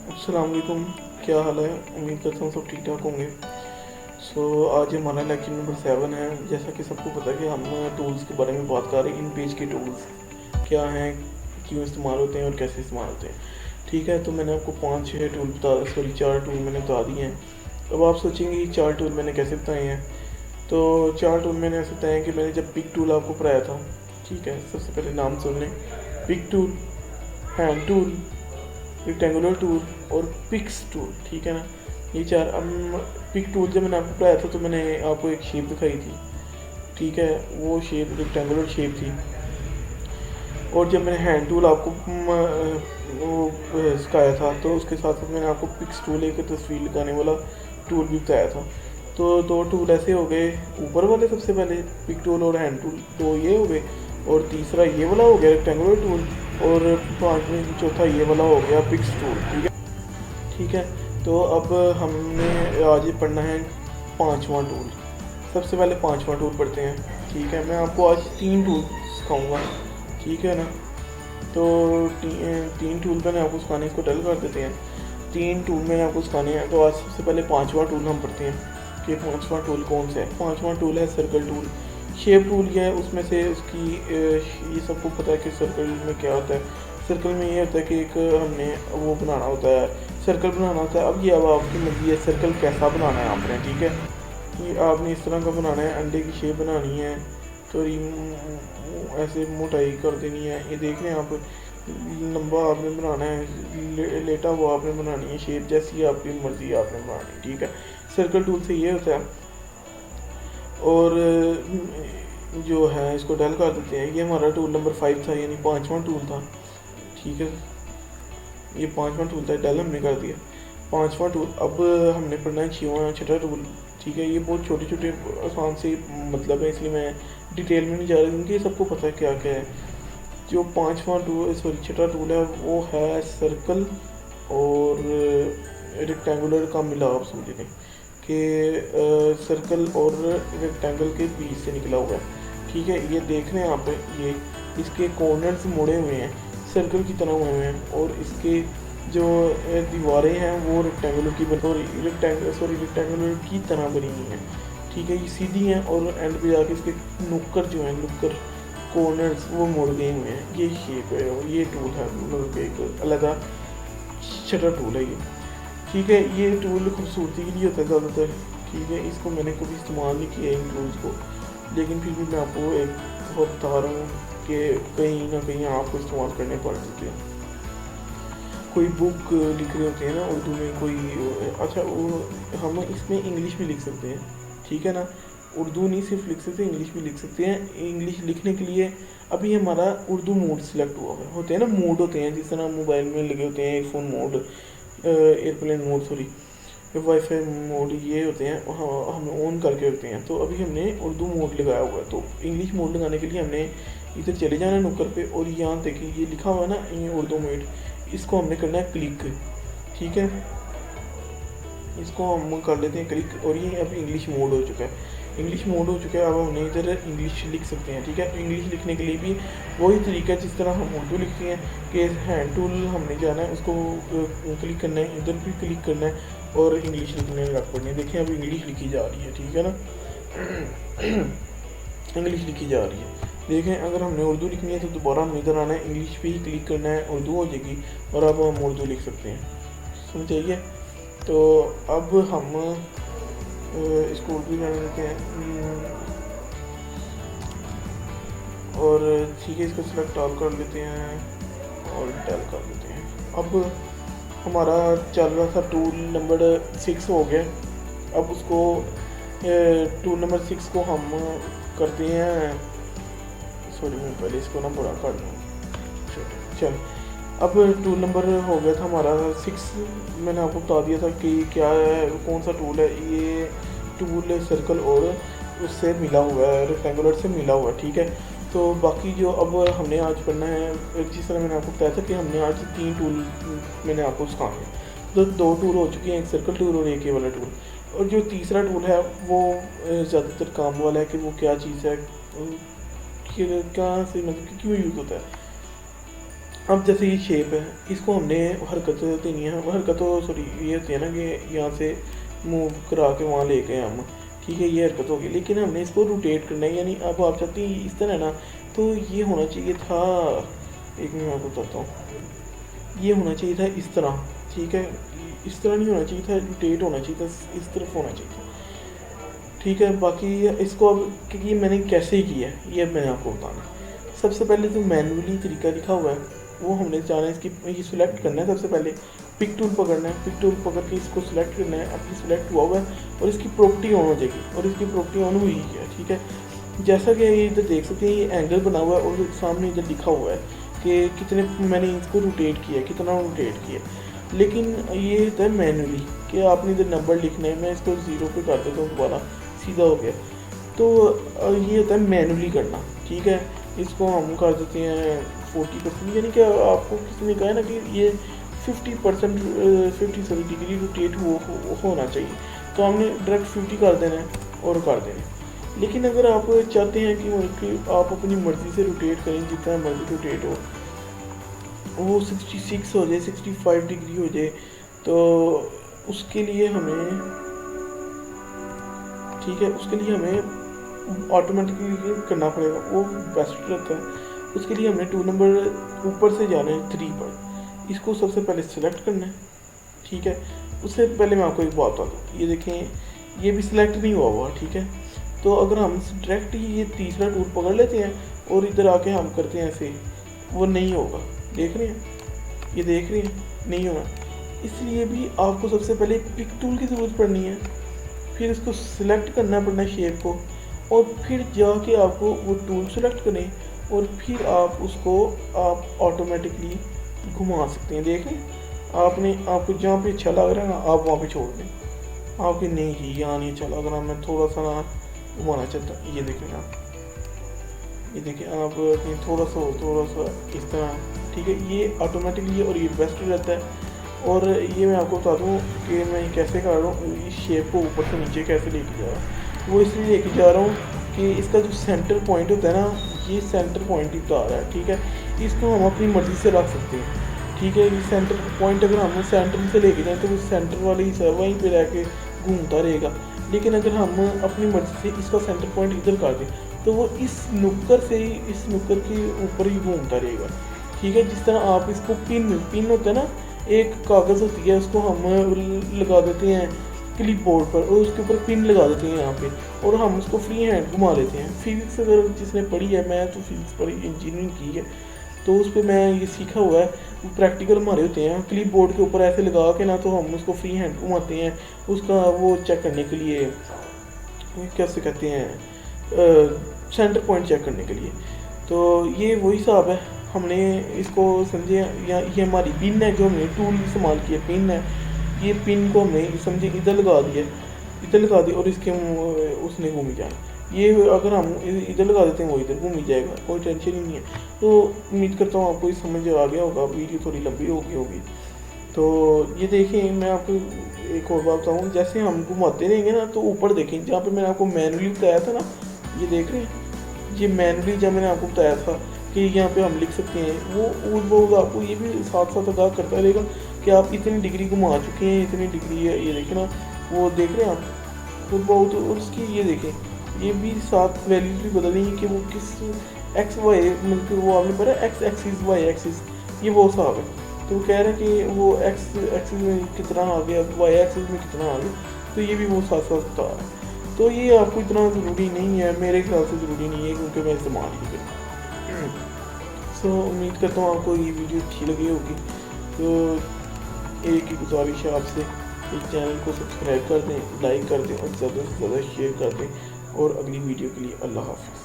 अस्सलाम वालेकुम। क्या हाल है? उम्मीद करता हूँ सब ठीक ठाक होंगे। आज हमारा लेक्चर नंबर 7 है। जैसा कि सबको पता है कि हम टूल्स के बारे में बात कर रहे हैं। इन पेज के टूल्स क्या हैं, क्यों इस्तेमाल होते हैं और कैसे इस्तेमाल होते हैं। ठीक है, तो मैंने आपको 5-6 टूल बता सॉरी 4 टूल मैंने बता दिए हैं। अब आप सोचेंगे ये 4 टूल मैंने कैसे बताए हैं। तो 4 टूल मैंने ऐसे बताए हैं कि मैंने जब पिक टूल आपको पढ़ाया था, ठीक है, सबसे पहले नाम सुन लें। Pick tool, hand tool, rectangular tool और पिक्स टूल, ठीक है ना। ये 4। अब पिक टूल जब मैंने आपको पढ़ाया था तो मैंने आपको एक शेप दिखाई थी, ठीक है, वो शेप रेक्टेंगुलर शेप थी। और जब मैंने हैंड टूल आपको वो सिखाया था तो उसके साथ साथ मैंने आपको पिक्स टूल, एक तस्वीर लगाने वाला टूल भी बताया था। तो 2 टूल ऐसे हो गए ऊपर वाले, सबसे पहले पिक टूल और हैंड टूल, 2 ये हो गए, और तीसरा ये वाला हो गया रेक्टेंगुलर टूल, और पाँचवें चौथा ये वाला हो गया पिक्स टूल, ठीक है। ठीक है, तो अब हमने आज पढ़ना है 5वां टूल। सबसे पहले 5वां टूल पढ़ते हैं, ठीक है। मैं आपको आज 3 टूल सिखाऊंगा, ठीक है ना। तो 3 टूल मैंने आपको सिखाने, इसको डल कर देते हैं। 3 टूल मैंने आपको सिखाने हैं, तो आज सबसे पहले 5वां टूल हम पढ़ते हैं कि 5वां टूल कौन सा है। 5वां टूल है सर्कल टूल। शेप टूल ये है, उसमें से उसकी ये सबको पता है कि सर्कल में क्या होता है। सर्कल में ये होता है कि एक हमने वो बनाना होता है, सर्कल बनाना होता है। अब ये अब आपकी मर्जी है सर्कल कैसा बनाना है आपने, ठीक है। कि आपने इस तरह का बनाना है, अंडे की शेप बनानी है, थोड़ी ऐसे मोटाई कर देनी है। ये देख रहे हैं आप, लंबा आपने बनाना है, लेटा हुआ आपने बनानी है शेप, जैसी आपकी मर्जी आपने बनानी है, ठीक है। सर्कल टूल से ये होता है। और जो है इसको डल कर देते हैं। ये हमारा टूल नंबर 5 था, यानी 5वां टूल था, ठीक है। ये 5वां टूल था, डल हमने कर दिया 5वां टूल। अब हमने पढ़ना है 6वां टूल, ठीक है। ये बहुत छोटे छोटे आसान से मतलब है, इसलिए मैं डिटेल में नहीं जा रहा क्योंकि ये सबको पता है क्या क्या है। जो 5वां टूल सॉरी 6वां टूल है वो है सर्कल और रेक्टेंगुलर का मिलाप, समझ लें कि सर्कल और रेक्टेंगल के बीच से निकला हुआ है, ठीक है। ये देख रहे हैं आप, ये इसके कॉर्नर्स मुड़े हुए हैं, सर्कल की तरह हुए हैं, और इसके जो दीवारें हैं वो रेक्टेंगुलर की तरह बनी हुई हैं, ठीक है। ये सीधी हैं और एंड पे जाके इसके नुक्कर जो हैं, नुक्कर कॉर्नर्स वो मुड़ गए हुए हैं। ये शेप है और ये टूल है, मतलब एक अलग छठा टूल है ये, ठीक है। ये टूल खूबसूरती के लिए होता है ज़्यादातर, ठीक है। इसको मैंने कभी इस्तेमाल नहीं किया इन टूल्स को, लेकिन फिर भी मैं आपको एक बहुत बता रहा हूँ कि कहीं ना कहीं आपको इस्तेमाल करने पड़ सकते हैं। कोई बुक लिख रहे होते हैं ना उर्दू में, कोई अच्छा वो हम इसमें इंग्लिश भी लिख सकते हैं, ठीक है ना। उर्दू नहीं सिर्फ लिख सकते, इंग्लिश भी लिख सकते हैं। इंग्लिश लिखने के लिए अभी हमारा उर्दू मोड सिलेक्ट हुआ है, होते हैं ना मोड होते हैं, जिस तरह मोबाइल में लगे होते हैं earphone mode, airplane mode, sorry wifi mode, ये होते हैं, हाँ हम ऑन करके रखते हैं। तो अभी हमने उर्दू मोड लगाया हुआ है, तो इंग्लिश मोड लगाने के लिए हमने इधर चले जाना है नुक्कर पे, और यहाँ देखिए ये लिखा हुआ है ना, ये उर्दू मोड, इसको हमने करना है क्लिक, ठीक है। इसको हम कर लेते हैं क्लिक, और ये अब इंग्लिश मोड हो चुका है। इंग्लिश मोड हो चुका है, अब हमने इधर इंग्लिश लिख सकते हैं, ठीक है। तो इंग्लिश लिखने के लिए भी वही तरीका है जिस तरह हम उर्दू लिखते हैं, कि हैंड टूल हमने जाना है, उसको क्लिक करना है, इधर भी क्लिक करना है और इंग्लिश लिखने लग पड़नी है। देखिए अब इंग्लिश लिखी जा रही है, ठीक है ना। इंग्लिश लिखी जा रही है। देखें अगर हमने उर्दू लिखनी है तो दोबारा हम इधर आना है, इंग्लिश पे ही क्लिक करना है, उर्दू हो जाएगी, और अब हम उर्दू लिख सकते हैं, समझिए। तो अब हम इसको उर्दू जाने देते हैं, और ठीक है, इसको सिलेक्ट ऑल कर लेते हैं और डल कर देते हैं। अब हमारा चल रहा था टूल नंबर 6 हो गया। अब उसको टूल नंबर 6 को हम करते हैं, सॉरी मैं पहले इसको ना बुरा कर दूँ, चल। अब टूल नंबर हो गया था हमारा 6। मैंने आपको बता दिया था कि क्या है, कौन सा टूल है ये। टूल सर्कल और उससे मिला हुआ है, रेक्टेंगुलर से मिला हुआ है, ठीक है। तो बाकी जो अब हमने आज पढ़ना है, जिस तरह मैंने आपको बताया था कि हमने आज 3 टूल मैंने आपको सिखाए हैं। तो 2 टूल हो चुके हैं, एक सर्कल टूल और एक ये वाला टूल। और जो तीसरा टूल है वो ज़्यादातर काम वाला है कि वो क्या चीज़ है, कि कहाँ से मतलब कि क्यों यूज़ होता है। अब जैसे ये शेप है, इसको हमने हरकत देनी है, हरकत तो सॉरी ये होती है ना कि यहाँ से मूव करा के वहाँ ले गए हम, ठीक है, ये हरकत होगी। लेकिन हमने इसको रोटेट करना है, यानी अब आप चाहते हैं इस तरह ना, तो ये होना चाहिए था, एक मिनट मैं आपको बताता हूँ, ये होना चाहिए था इस तरह, ठीक है, इस तरह नहीं होना चाहिए था, रोटेट होना चाहिए था, इस तरफ होना चाहिए था, ठीक है। बाकी इसको अब क्योंकि मैंने कैसे किया है ये मैंने आपको बताना। सबसे पहले जो मैनुअली तरीका लिखा हुआ है वो हमने जाना है, इसकी ये सिलेक्ट करना है। सबसे पहले पिक टूल पकड़ना है, पिक टूल पकड़ के इसको सिलेक्ट करना है, अपनी सिलेक्ट हुआ हुआ है और इसकी प्रॉपर्टी ऑन हो जाएगी, और इसकी प्रॉपर्टी ऑन हुई है, ठीक है। जैसा कि ये इधर देख सकते हैं, ये एंगल बना हुआ है और सामने इधर लिखा हुआ है कि कितने मैंने इसको रोटेट किया, कितना रोटेट किया। लेकिन ये होता है मैनुअली कि आपने इधर नंबर लिखना है, मैं इसको 0 पे कर देता हूँ, दोबारा सीधा हो गया। तो ये होता है मैनुअली करना, ठीक है। इसको हम कर देते हैं 40%, यानी कि आपको किसी ने कहा है ना कि ये 50% 50 डिग्री रोटेट होना चाहिए, तो हमने डायरेक्ट 50 कर देना है और कर देना है। लेकिन अगर आप चाहते हैं कि आप अपनी मर्ज़ी से रोटेट करें, जितना मर्ज़ी रोटेट हो, वो 66 हो जाए, 65 डिग्री हो जाए, तो उसके लिए हमें, ठीक है, उसके लिए हमें ऑटोमेटिकली करना पड़ेगा, वो बेस्ट रहता है। उसके लिए हमने 2 नंबर ऊपर से जाना है 3 पर, इसको सबसे पहले सिलेक्ट करना है, ठीक है। उससे पहले मैं आपको एक बात बता दूँ, ये देखें ये भी सिलेक्ट नहीं हुआ हुआ, ठीक है। तो अगर हम डायरेक्ट ही ये तीसरा टूल पकड़ लेते हैं और इधर आके हम करते हैं ऐसे, वो नहीं होगा, देख रहे हैं, ये देख रहे हैं, नहीं होगा। इसलिए भी आपको सबसे पहले पिक टूल की ज़रूरत पड़नी है, फिर इसको सिलेक्ट करना पड़ना है शेप को, और फिर जाके आपको वो टूल सेलेक्ट करें और फिर आप उसको आप ऑटोमेटिकली घुमा सकते हैं। देखें आपने, आपको जहाँ पे अच्छा लग रहा है ना आप वहाँ पे छोड़ दें, आपके नहीं ही यहाँ नहीं अच्छा लग रहा, मैं थोड़ा सा ना घुमाना चाहता हूँ, ये देखें आप, ये देखें आप थोड़ा सा इस तरह, ठीक है, ये ऑटोमेटिकली और ये बेस्ट रहता है। और ये मैं आपको बता दूँ कि मैं कैसे कर रहा हूँ, इस शेप को ऊपर से नीचे कैसे लेके जा रहा हूँ। वो इसलिए लेके जा रहा हूँ कि इसका जो सेंटर पॉइंट होता है ना, ये सेंटर पॉइंट ही बता रहा है, ठीक है। इसको हम अपनी मर्ज़ी से रख सकते हैं, ठीक है। ये सेंटर पॉइंट अगर हम सेंटर से लेके जाएँ तो वो सेंटर वाले ही वहीं पे रह के घूमता रहेगा। लेकिन अगर हम अपनी मर्ज़ी से इसका सेंटर पॉइंट इधर कर दें तो वो इस नुक्कर से ही, इस नुक्कर के ऊपर ही घूमता रहेगा, ठीक है। जिस तरह आप इसको पिन होता है ना, एक कागज़ होती है, उसको हम लगा देते हैं क्लिप बोर्ड पर और उसके ऊपर पिन लगा देते हैं यहाँ पे, और हम उसको फ्री हैंड घुमा लेते हैं। फिजिक्स अगर जिसने पढ़ी है, मैं तो फिजिक्स पढ़ी, इंजीनियरिंग की है, तो उस पर मैं ये सीखा हुआ है। प्रैक्टिकल हमारे होते हैं क्लिप बोर्ड के ऊपर ऐसे लगा के ना, तो हम उसको फ्री हैंड घुमाते हैं, उसका वो चेक करने के लिए, कैसे कहते हैं, सेंटर पॉइंट चेक करने के लिए। तो ये वही हिसाब है, हमने इसको समझे, या ये हमारी पिन है जो हमने टूल इस्तेमाल किया, पिन है, ये पिन को हमने समझे इधर लगा दिया, इधर लगा दिया और इसके उसने घूम ही जाना। ये अगर हम इधर लगा देते हैं वो इधर घूम ही जाएगा, कोई टेंशन ही नहीं है। तो उम्मीद करता हूँ आपको ये समझ आ गया होगा, वीडियो थोड़ी लंबी होगी। तो ये देखें, मैं आपको एक और बात बताऊँ, जैसे हम घुमाते रहेंगे ना तो ऊपर देखें, जहाँ पे मैंने आपको मैनुअली बताया था ना, ये देख रहे हैं, ये मैनुअली जब मैंने आपको बताया था कि यहाँ पे हम लिख सकते हैं, वो आपको ये भी साथ साथ आगाह करता रहेगा कि आप इतनी डिग्री घुमा चुके हैं, इतनी डिग्री है, ये देखें ना, वो देख रहे हैं आप खुद बहुत। और उसकी ये देखें, ये भी साथ वैल्यूज भी बदल रही है कि वो किस एक्स वाई, मतलब वो आपने पढ़ा एक्स एक्सिस वाई एक्सिस, ये वो हिसाब है। तो वो कह रहे हैं कि वो एक्स एक्सिस में कितना आ गया, वाई एक्सिस में कितना आ गया, तो ये भी वो साथ साथ बता रहा है। तो ये आपको इतना ज़रूरी नहीं है, मेरे ख्याल से ज़रूरी नहीं है, क्योंकि मैं इस्तेमाल ही करता हूँ। सो उम्मीद करता हूँ आपको ये वीडियो अच्छी लगी होगी। तो एक ही गुजारिश है आपसे, इस चैनल को सब्सक्राइब कर दें, लाइक कर दें और ज़्यादा से ज़्यादा शेयर कर दें। और अगली वीडियो के लिए अल्लाह हाफ़िज़।